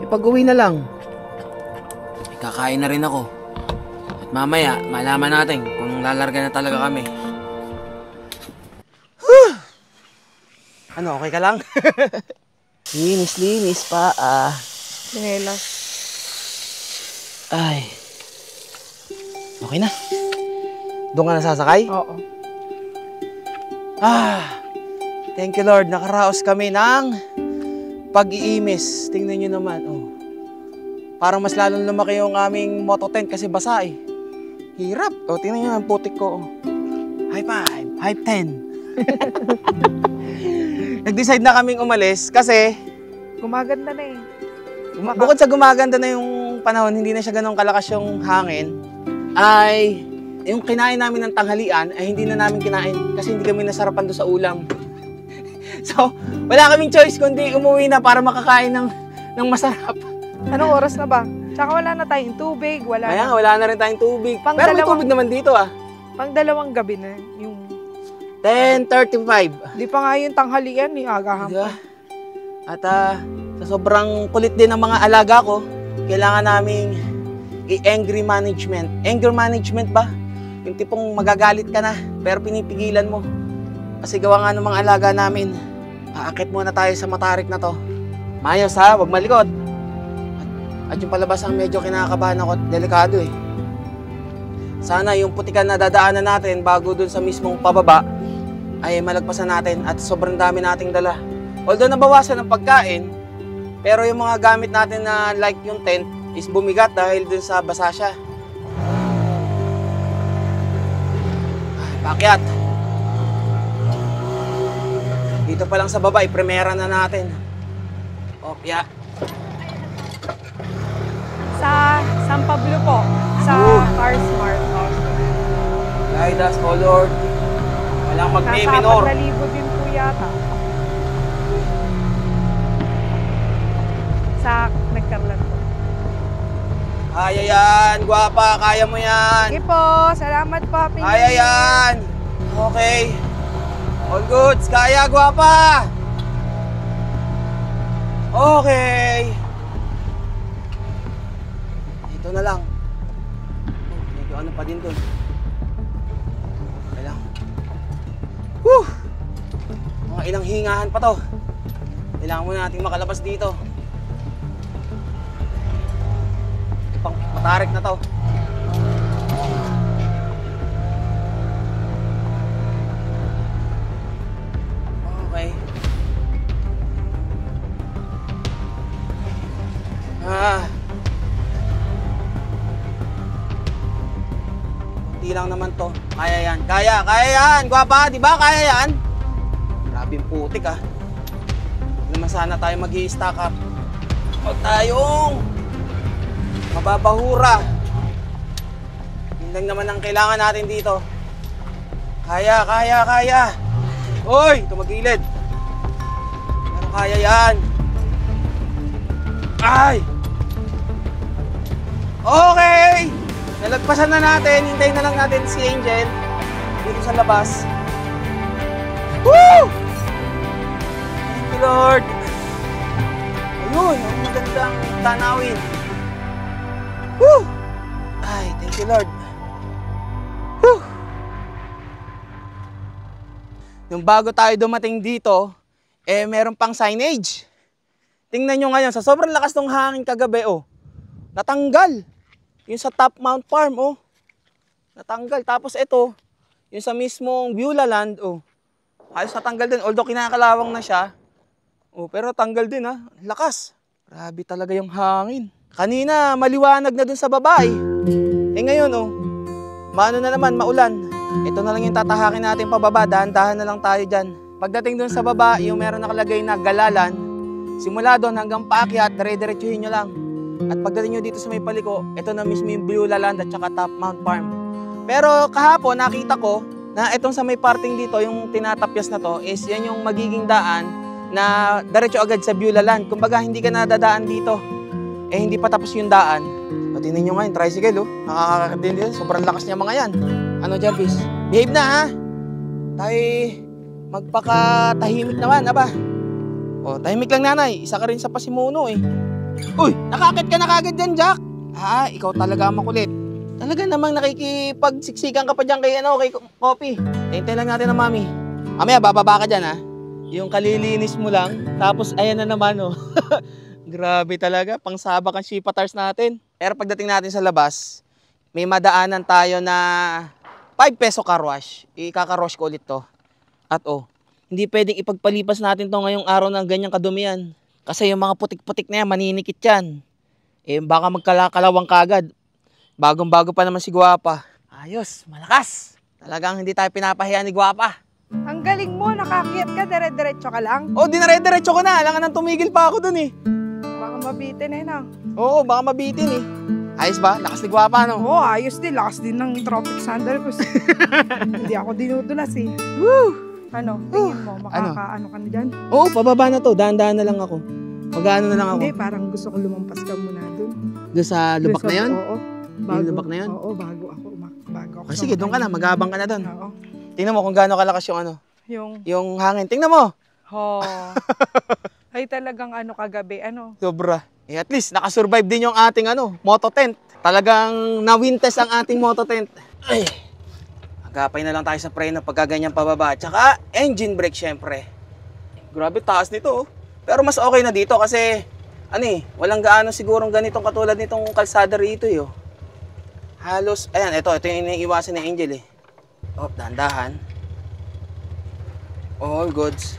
Pag-uwi na lang. Kakain na rin ako. At mamaya malaman natin kung lalarga na talaga kami. Ano, okay ka lang? Linis pa Sinelas. Ay. Okay na. Doon ka nasasakay? Oo. Thank you Lord. Nakaraos kami ng pag-iimis. Tingnan nyo naman. Parang mas lalong lumaki yung aming moto tent kasi basa Hirap. Tingnan nyo ang putik ko. High five. High 10. Nag-decide na kaming umalis kasi Gumaganda na bukod sa gumaganda na yung panahon, hindi na siya ganun kalakas yung hangin, ay yung kinain namin ng tanghalian ay hindi na namin kinain kasi hindi kami nasarapan doon sa ulam. So, wala kaming choice kundi umuwi na para makakain ng masarap. Anong oras na ba? Tsaka wala na tayong tubig. Wala na rin tayong tubig. Pero may tubig naman dito Pang 2 gabi na yung 10:35. Di pa nga yung tanghalian agahan Diba? pa. At sa sobrang kulit din ng mga alaga ko, kailangan naming i-angry management. Anger management ba? Yung tipong magagalit ka na, pero pinipigilan mo. Kasi gawa nga ng mga alaga namin, aakit muna tayo sa matarik na to. Mayos ha, huwag malikot. At yung palabas ang medyo kinakabahan ako at delikado eh. Sana yung putikan na dadaanan natin bago dun sa mismong pababa ay malagpasan natin at sobrang dami nating dala. Although nabawasan ng pagkain, pero yung mga gamit natin na like yung tent is bumigat dahil dun sa basa siya. Ay, pakyat. Dito pa lang sa baba, ipremera na natin. Opya. Sa San Pablo po. Sa Car Smart. Guide us, O Lord. Walang mag-minor. Nasa 4,000 din po yata. Sa nagkarlan po. Kaya yan, gwapa. Kaya mo yan. Sige po. Salamat po. Kaya yan. Okay. All goods. Kaya, gwapa. Okay. Ito na lang. Medyo ano pa din doon. Okay lang. Whew! Mga ilang hingahan pa to. Kailangan muna natin makalabas dito. Pang matarik na to. Okay. Kunti lang naman to. Kaya yan. Kaya yan. Gwapa, di ba? Kaya yan. Grabing putik ah. Huwag naman sana tayo mag-i-stack up. Huwag tayong mababahura. Yun lang naman ang kailangan natin dito. Kaya. Uy, tumagilid. Pero kaya yan. Ay! Okay! Nalagpasan na natin. Hintayin na lang natin si Angel dito sa labas. Woo! Thank you, Lord. Ayun, ang magandang tanawin. Woo! Ay, thank you, Lord. Woo! Nung bago tayo dumating dito, meron pang signage. Tingnan nyo ngayon, sa sobrang lakas ng hangin kagabi, natanggal. Yung sa Top Mount Farm, natanggal. Tapos ito, yung sa mismong Beulah Land, ayos natanggal din. Although kinakalawang na siya, pero tanggal din lakas. Grabe talaga yung hangin. Kanina, maliwanag na dun sa baba ngayon, maano na naman, maulan. Ito na lang yung tatahakin natin pababa, dahan-dahan na lang tayo dyan. Pagdating dun sa baba, yung meron nakalagay na Galalan, simula doon hanggang paakyat, dire-diretsuhin nyo lang. At pagdating nyo dito sa may paliko, ito na mismo yung Beulah Land at saka Top Mount Farm. Pero kahapon, nakita ko na itong sa may parting dito, yung tinatapyas na to, is yan yung magiging daan na diretso agad sa Beulah Land. Kumbaga, hindi ka nadadaan dito. Hindi pa tapos yung daan. Tingnan nyo nga yung tricycle, nakakakadin din. Sobrang lakas niya mga yan. Ano, Jarvis? Behave na, ha? Tayo magpakatahimik naman, aba. Tahimik lang, nanay. Isa ka rin sa pasimuno, Uy, nakakit ka na kagad dyan, Jack. Ikaw talaga makulit. Talaga namang nakikipagsiksikan ka pa dyan kay Coffee. Hintayin lang natin ang mami. Mamaya, bababa ka dyan, ha? Yung kalilinis mo lang. Tapos, ayan na naman, Grabe talaga, pangsaba kang shipatars natin. Pero pagdating natin sa labas, may madaanan tayo na 5 peso car wash. Ikaka-wash ko ulit to. At hindi pwedeng ipagpalipas natin to ngayong araw ng ganyang kadumihan. Kasi yung mga putik-putik na yan, maninikit yan. Baka magkalakalawang kagad. Bagong-bago pa naman si Gwapa. Ayos, malakas. Talagang hindi tayo pinapahiya ni Gwapa. Ang galing mo, nakakiyat ka, dire-diretso ka lang. Dinare-diretso ko na. Alangan nang tumigil pa ako dun Baka mabitin no? Oo, baka mabitin Ayos ba? Lakas ni Gwapa, no? Oo, ayos din. Lakas din ng tropic sandal ko. Hindi ako dinudulas Woo! Ano, tingin mo, makakaano ka na dyan? Oo, pababa na to. Dahan-dahan na lang ako. Mag-ano na lang ako. Hindi, parang gusto ko lumampas ka muna dun. Doon sa lubak na yun? Oo. Yung lubak na yun? Oo, bago ako. Sige, doon ka na. Mag-aabang ka na doon. Oo. Tingnan mo kung gaano kalakas yung yung hangin. Tingnan mo! Ay talagang kagabi, Sobra. At least, nakasurvive din yung ating moto tent. Talagang nawintes ang ating moto tent. Ay, agapay na lang tayo sa preno pagka ganyan pababa. Tsaka, engine brake syempre. Grabe, taas nito Pero mas okay na dito kasi, walang gaano sigurong ganitong katulad nitong kalsada rito eh. Oh. Halos, ayan, ito yung iniiwasan ni Angel eh. Oh, dahan-dahan. All goods.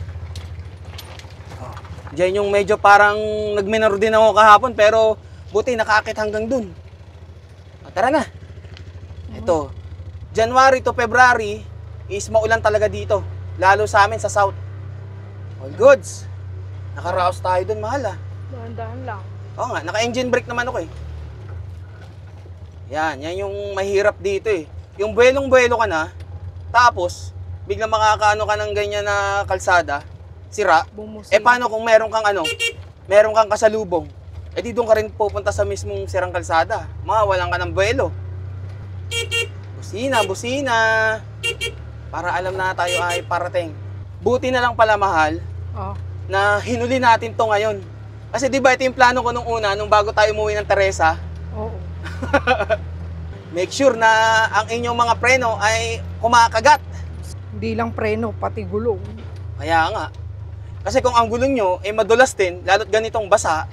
Oh. Diyan yung medyo parang nagminaro din ako kahapon pero buti nakaakit hanggang dun. Oh, tara na. Ito, January to February is maulan talaga dito. Lalo sa amin sa south. All goods. Nakaraos tayo dun, mahal ah. Dahan-dahan lang. Oo nga, naka-engine brake naman ako eh. Yan yung mahirap dito eh. Yung buwelong-buwelo ka na, tapos, biglang makakaano ka ng ganyan na kalsada, sira. Bumusin. Eh paano kung meron kang kasalubong? Eh di doon ka rin pupunta sa mismong sirang kalsada. Mawalan ka ng buwelo. Busina. Para alam na tayo ay parating. Buti na lang pala, mahal, na hinuli natin to ngayon. Kasi di ba ito yung plano ko nung una, nung bago tayo umuwi ng Teresa? Oo. Make sure na ang inyong mga preno ay kumakagat. Hindi lang preno, pati gulong. Kaya nga. Kasi kung ang gulong nyo ay madulas din, lalo't ganitong basa,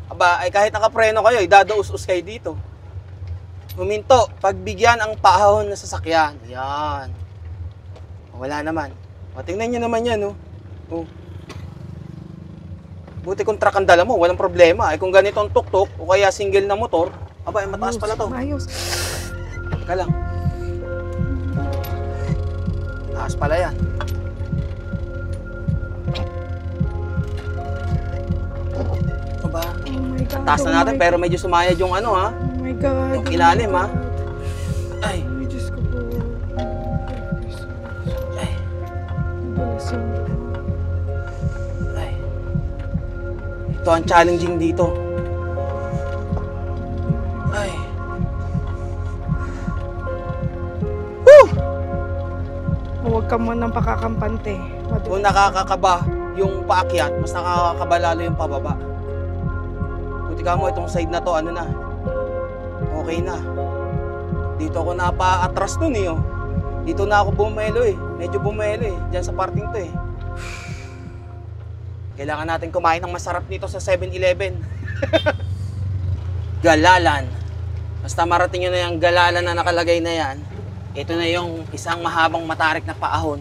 ay kahit nakapreno kayo, idadaus-us kayo dito. Huminto, pagbigyan ang paahon na sasakyan. Yan. Wala naman. O, tingnan nyo naman yan, oh. Oh. Buti kung truck ang dala mo, walang problema. Ay kung ganitong tuk-tuk o kaya single na motor, mataas pala to. Ayos. Teka lang. Taas pala yan. Aba, Oh my God. taas na natin pero medyo sumayad yung Oh my God. yung ilalim ha. Ay, Ay, Diyos ko po. ay, ay. Ito ang challenging dito. Ay. Woo! Huwag ka mo nang pakakampante. Kung nakakakaba yung paakyat, mas nakakakaba lalo yung pababa. Buti ka mo, itong side na to, okay na. Dito ako napa-atras nun eh. Oh. Dito na ako bumelo eh. Medyo bumelo eh. Diyan sa parting to eh. Kailangan natin kumain ng masarap nito sa 7-Eleven. Galalan. Basta marating nyo na yung galalan na nakalagay na yan, ito na yung isang mahabang matarik na paahon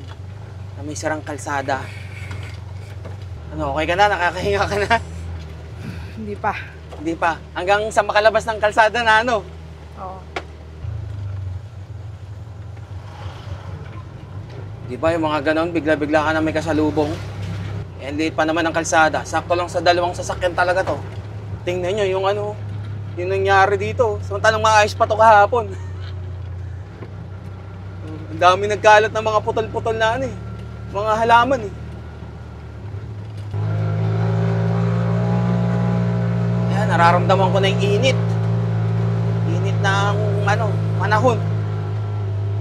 na may sirang kalsada. Ano, okay ka na? Nakakahinga ka na? Hindi pa. Hindi pa. Hanggang sa makalabas ng kalsada na ano. Oo. Di ba yung mga ganon, bigla-bigla ka na may kasalubong. Eh, liit pa naman ang kalsada. Sakto lang sa dalawang sasakyan talaga to. Tingnan nyo yung yung nangyari dito. Samantalang maayos pa to kahapon. Ang dami nagkalat ng mga putol-putol na mga halaman eh. Ayan, nararamdaman ko na yung init. Init ng panahon.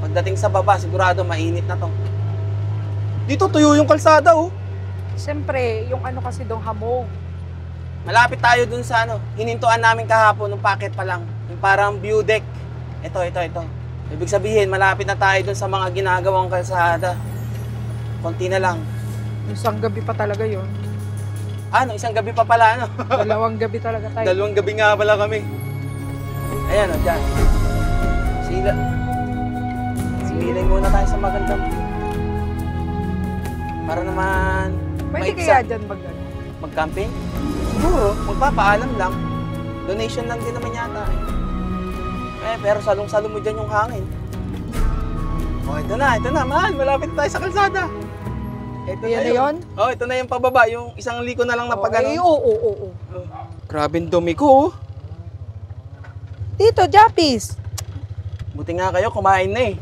Pagdating sa baba, sigurado mainit na to. Dito tuyo yung kalsada oh. Siyempre, yung kasi doon hamog. Malapit tayo dun sa hinintuan namin kahapon nung packet pa lang. Yung parang view deck. Ito. Ibig sabihin, malapit na tayo dun sa mga ginagawang kalsada. Konti na lang. Isang gabi pa talaga yun. Isang gabi pa pala, Dalawang gabi talaga tayo. Dalawang gabi nga pala kami. Ayan, dyan. Silay muna tayo sa magandang view. Para naman Pwede kaya dyan mag-camping? Siguro, magpapaalam lang. Donation lang din naman yata pero salong-salong mo dyan yung hangin. Ito na, mahal. Malapit na tayo sa kalsada. Ito Yan na yun? Ito na yung pababa. Yung isang liko na lang na pag-ano. Oo. Grabe dumi ko. Dito, Japis. Buti nga kayo, kumain na eh.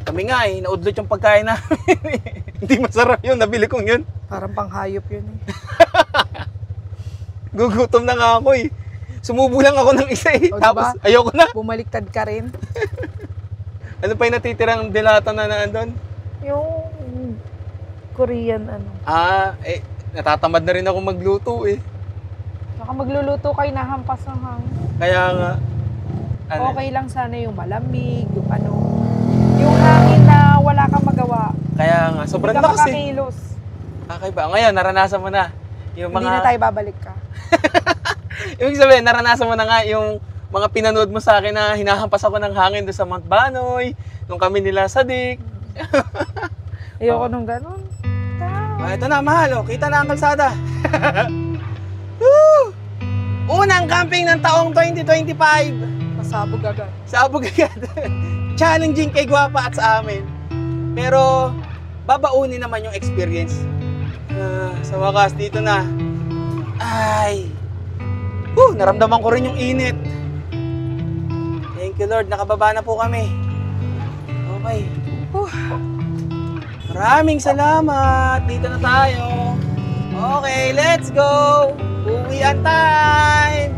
Kami nga naudlot yung pagkain namin. Hindi masarap yun, nabili kong yun. Parang panghayop yun eh. Gugutom na nga ako eh. Sumubo lang ako ng isa eh. O, Tapos diba? ayoko na. Bumaliktad ka rin. Ano pa yung natitirang delata na nandun? Yung Korean natatamad na rin ako magluto eh. Baka magluluto kayo na hampas ng hangin. Kaya nga. Okay lang sana yung malamig, yung yung hangin na wala kang magawa. Kaya nga, sobrang Hindi ka lakas eh. makakilos. Okay ba? Ngayon, naranasan mo na. Yung Hindi na tayo babalik ka. Ibig sabihin, naranasan mo na nga yung mga pinanood mo sa akin na hinahampas ako ng hangin doon sa Mount Banoy, nung kami nila sa Dik. Ayoko nung ganun. Ito na, mahal. Kita na ang kalsada. Woo! Unang camping ng taong 2025. Masabog agad. Sabog agad. Challenging kay Guapa at sa amin. Pero, babaunin naman yung experience. Sa wakas, dito na. Ay! Naramdaman ko rin yung init. Thank you, Lord. Nakababa na po kami. Okay. Maraming salamat. Dito na tayo. Okay, let's go. Uwian time.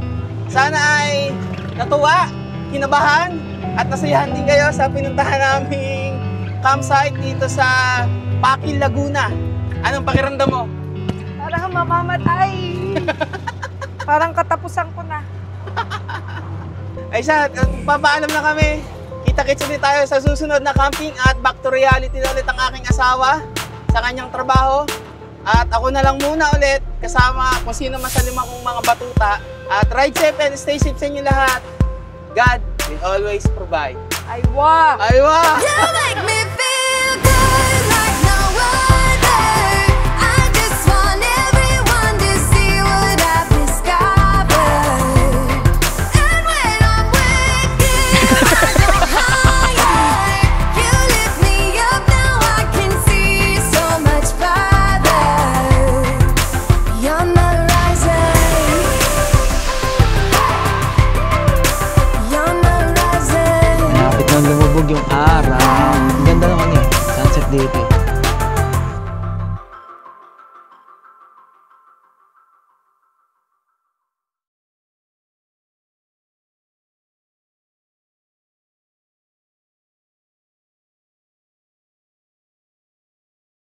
Sana ay natuwa, kinabahan, at nasayahan din kayo sa pinuntahan naming campsite dito sa Pakil, Laguna. Anong pakiramdam mo? Parang mamamatay. Parang katapusan ko na. Ay siya, papaalam na kami. Kita-kits ulit tayo sa susunod na camping at back to reality na ulit ang aking asawa sa kanyang trabaho. At ako na lang muna ulit kasama kung sino man sa 5 kong mga batuta. At ride safe and stay safe sa inyo lahat. God will always provide. Aywa! Aywa! You make me feel good like no other. I just want everyone to see what I've discovered. And when I'm with you, I go higher. You lift me up, now I can see so much farther. You're the rising. You're the rising. Malapit na lumubog yung araw. Ang ganda naman eh. Sunset dito eh.